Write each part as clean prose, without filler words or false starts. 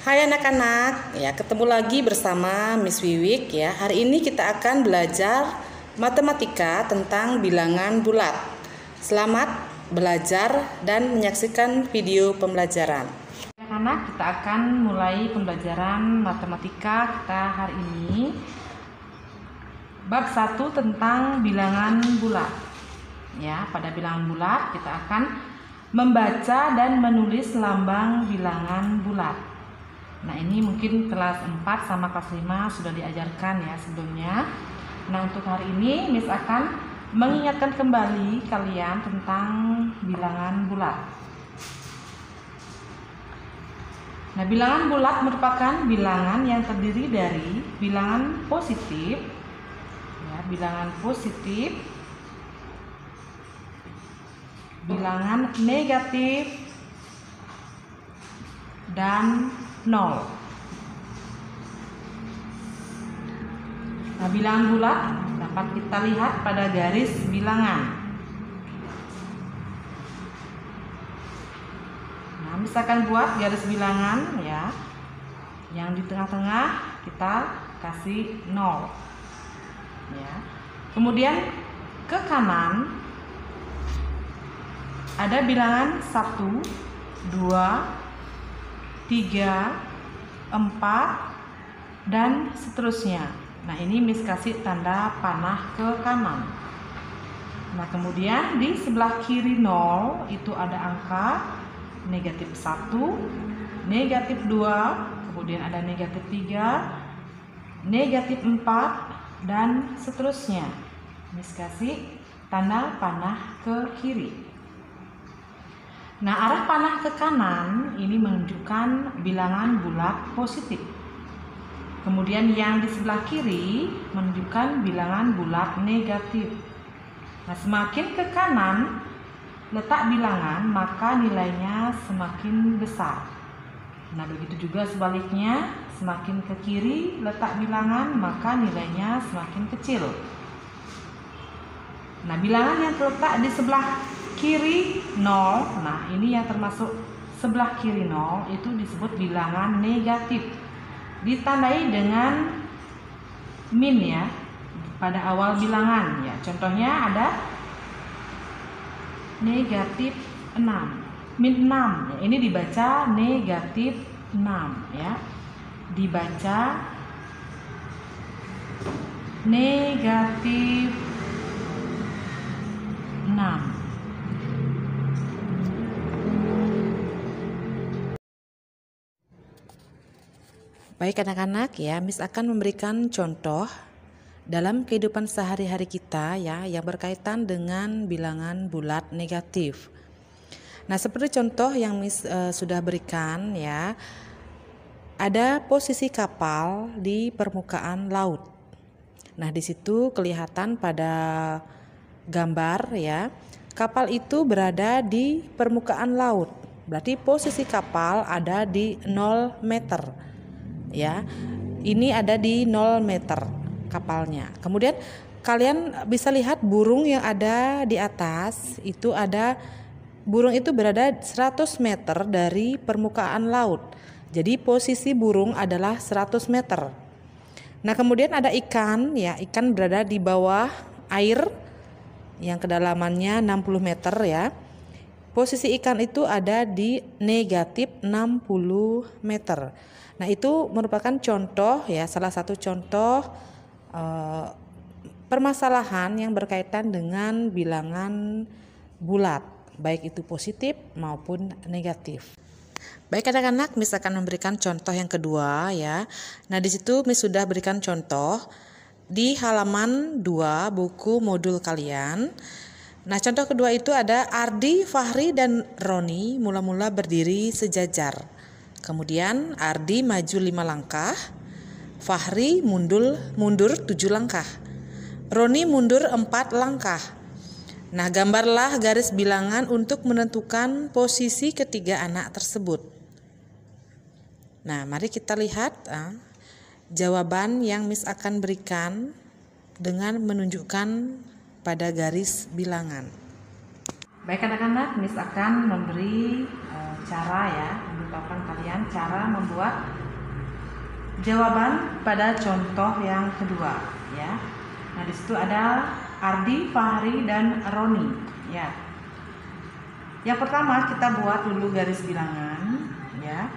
Hai anak-anak, ya ketemu lagi bersama Miss Wiwik ya. Hari ini kita akan belajar matematika tentang bilangan bulat. Selamat belajar dan menyaksikan video pembelajaran. Anak-anak, kita akan mulai pembelajaran matematika kita hari ini. Bab 1 tentang bilangan bulat. Ya, pada bilangan bulat kita akan membaca dan menulis lambang bilangan bulat. Nah, ini mungkin kelas 4 sama kelas 5 sudah diajarkan ya sebelumnya. Nah, untuk hari ini Miss akan mengingatkan kembali kalian tentang bilangan bulat. Nah, bilangan bulat merupakan bilangan yang terdiri dari bilangan positif, ya, bilangan positif, bilangan negatif, dan 0. Nah, bilangan bulat dapat kita lihat pada garis bilangan. Nah, misalkan buat garis bilangan ya, yang di tengah-tengah kita kasih 0. Ya. Kemudian ke kanan ada bilangan 1, 2, 3, 4, dan seterusnya. Nah, ini Miss kasih tanda panah ke kanan. Nah, kemudian di sebelah kiri 0 itu ada angka negatif 1, negatif 2, kemudian ada negatif 3, negatif 4, dan seterusnya. Miss kasih tanda panah ke kiri. Nah, arah panah ke kanan ini menunjukkan bilangan bulat positif. Kemudian yang di sebelah kiri menunjukkan bilangan bulat negatif. Nah, semakin ke kanan letak bilangan, maka nilainya semakin besar. Nah, begitu juga sebaliknya, semakin ke kiri letak bilangan, maka nilainya semakin kecil. Nah, bilangan yang terletak di sebelah kiri 0, nah ini yang termasuk sebelah kiri 0 itu disebut bilangan negatif, ditandai dengan min ya pada awal bilangan ya. Contohnya ada negatif 6, min 6 ya, ini dibaca negatif 6 ya, dibaca negatif 6. Baik anak-anak ya, Miss akan memberikan contoh dalam kehidupan sehari-hari kita ya yang berkaitan dengan bilangan bulat negatif. Nah, seperti contoh yang Miss sudah berikan ya, ada posisi kapal di permukaan laut. Nah, di situ kelihatan pada gambar ya, kapal itu berada di permukaan laut. Berarti posisi kapal ada di 0 meter. Ya, ini ada di 0 meter kapalnya. Kemudian kalian bisa lihat burung yang ada di atas, itu ada burung itu berada 100 meter dari permukaan laut. Jadi posisi burung adalah 100 meter. Nah, kemudian ada ikan ya, ikan berada di bawah air yang kedalamannya 60 meter ya. Posisi ikan itu ada di negatif 60 meter. Nah, itu merupakan contoh ya, salah satu contoh permasalahan yang berkaitan dengan bilangan bulat, baik itu positif maupun negatif. Baik anak-anak, Miss akan memberikan contoh yang kedua ya. Nah, di situ Miss sudah berikan contoh di halaman 2 buku modul kalian. Nah, contoh kedua itu ada Ardi, Fahri, dan Roni mula-mula berdiri sejajar. Kemudian Ardi maju 5 langkah, Fahri mundur 7 langkah, Roni mundur 4 langkah. Nah, gambarlah garis bilangan untuk menentukan posisi ketiga anak tersebut. Nah, mari kita lihat jawaban yang Miss akan berikan dengan menunjukkan pada garis bilangan. Baik anak-anak, Miss akan memberi cara ya untuk memberitahukan kalian cara membuat jawaban pada contoh yang kedua, ya. Nah, di situ ada Ardi, Fahri, dan Roni, ya. Yang pertama kita buat dulu garis bilangan, ya.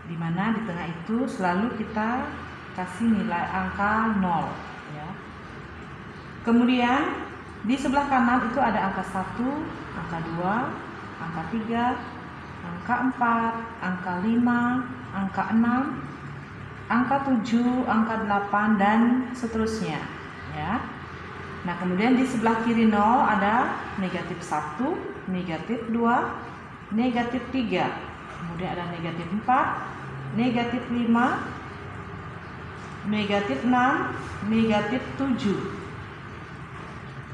Dimana di tengah itu selalu kita kasih nilai angka 0, ya. Kemudian di sebelah kanan itu ada angka 1, angka 2, angka 3, angka 4, angka 5, angka 6, angka 7, angka 8, dan seterusnya, ya. Nah, kemudian di sebelah kiri 0 ada negatif 1, negatif 2, negatif 3, kemudian ada negatif 4, negatif 5, negatif 6, negatif 7,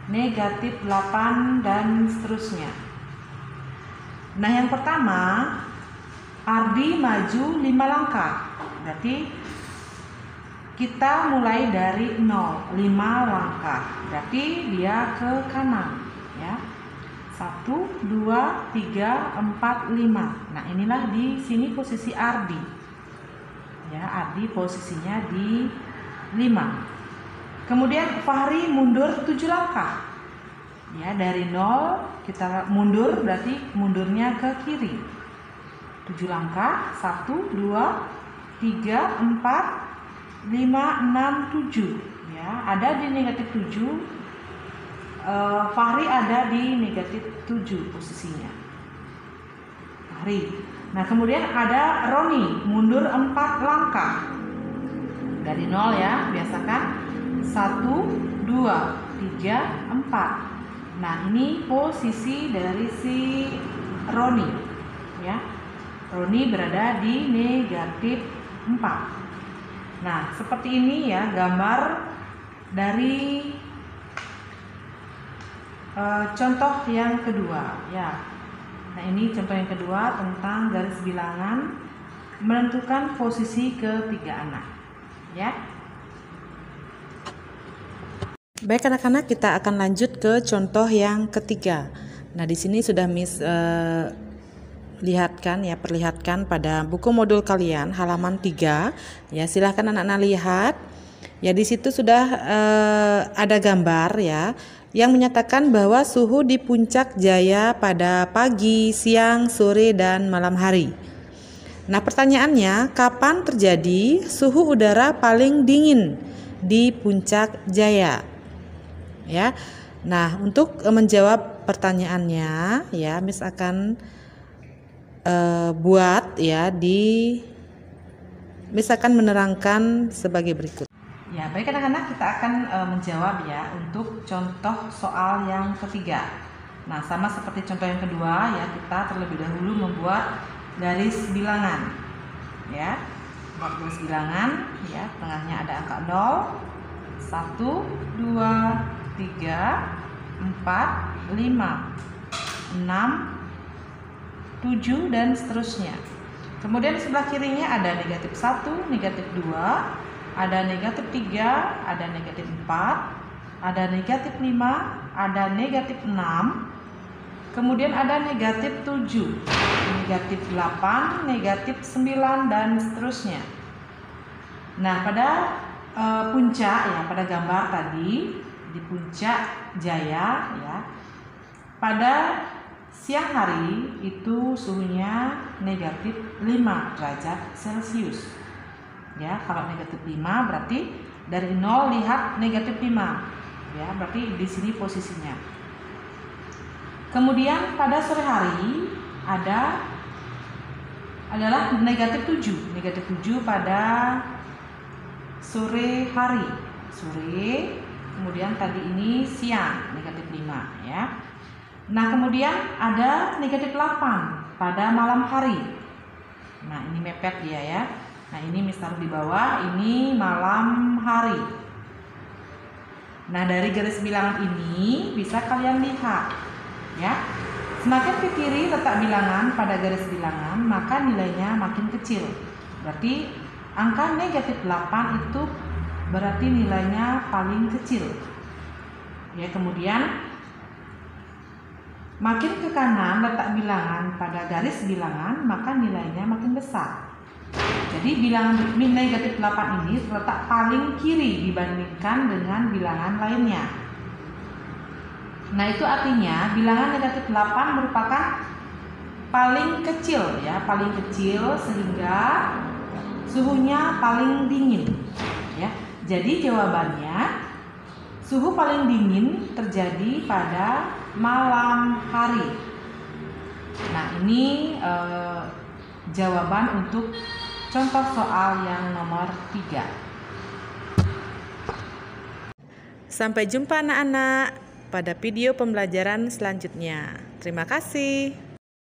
negatif 8, dan seterusnya. Nah, yang pertama, Ardi maju 5 langkah. Berarti kita mulai dari 0, 5 langkah. Berarti dia ke kanan, ya. 1, 2, 3, 4, 5. Nah, inilah di sini posisi Ardi. Ya, Ardi posisinya di 5. Kemudian Fahri mundur 7 langkah. Ya, dari 0 kita mundur, berarti mundurnya ke kiri. 7 langkah, 1, 2, 3, 4, 5, 6, 7. Ya, ada di negatif 7. Fahri ada di negatif 7 posisinya. Fahri. Nah, kemudian ada Roni mundur 4 langkah. Dari 0, ya, biasakan 1, 2, 3, 4. Nah, ini posisi dari si Roni, ya. Roni berada di negatif 4. Nah, seperti ini, ya, gambar dari contoh yang kedua, ya. Nah, ini contoh yang kedua tentang garis bilangan menentukan posisi ketiga anak, ya. Baik anak-anak, kita akan lanjut ke contoh yang ketiga. Nah, di sini sudah Miss perlihatkan pada buku modul kalian halaman 3. Ya, silahkan anak-anak lihat. Ya, di situ sudah ada gambar, ya, yang menyatakan bahwa suhu di Puncak Jaya pada pagi, siang, sore, dan malam hari. Nah, pertanyaannya, kapan terjadi suhu udara paling dingin di Puncak Jaya? Ya. Nah, untuk menjawab pertanyaannya, ya, Miss akan Miss akan menerangkan sebagai berikut. Ya, baik anak-anak, kita akan menjawab, ya, untuk contoh soal yang ketiga. Nah, sama seperti contoh yang kedua, ya, kita terlebih dahulu membuat garis bilangan, ya. Buat garis bilangan, ya, tengahnya ada angka 0, 1, 2, 3, 4, 5, 6, 7, dan seterusnya. Kemudian di sebelah kirinya ada negatif 1, negatif 2, ada negatif 3, ada negatif 4, ada negatif 5, ada negatif 6, kemudian ada negatif 7, negatif 8, negatif 9, dan seterusnya. Nah, pada puncak, ya, pada gambar tadi di Puncak Jaya, ya, pada siang hari itu suhunya negatif 5 derajat Celcius. Ya, kalau negatif 5 berarti dari 0 lihat negatif 5. Ya, berarti di sini posisinya. Kemudian pada sore hari adalah negatif 7. Negatif 7 pada sore hari. Sore, kemudian tadi ini siang, negatif 5, ya. Nah, kemudian ada negatif 8 pada malam hari. Nah, ini mepet dia, ya. Nah, ini Miss taruh di bawah, ini malam hari. Nah, dari garis bilangan ini bisa kalian lihat, ya. Semakin ke kiri letak bilangan pada garis bilangan, maka nilainya makin kecil. Berarti angka negatif 8 itu berarti nilainya paling kecil. Ya, kemudian Makin ke kanan letak bilangan pada garis bilangan, maka nilainya makin besar. Jadi bilangan min negatif 8 ini terletak paling kiri dibandingkan dengan bilangan lainnya. Nah, itu artinya bilangan negatif 8 merupakan paling kecil ya, paling kecil sehingga suhunya paling dingin ya. Jadi jawabannya suhu paling dingin terjadi pada malam hari. Nah, ini jawaban untuk contoh soal yang nomor 3. Sampai jumpa anak-anak pada video pembelajaran selanjutnya. Terima kasih.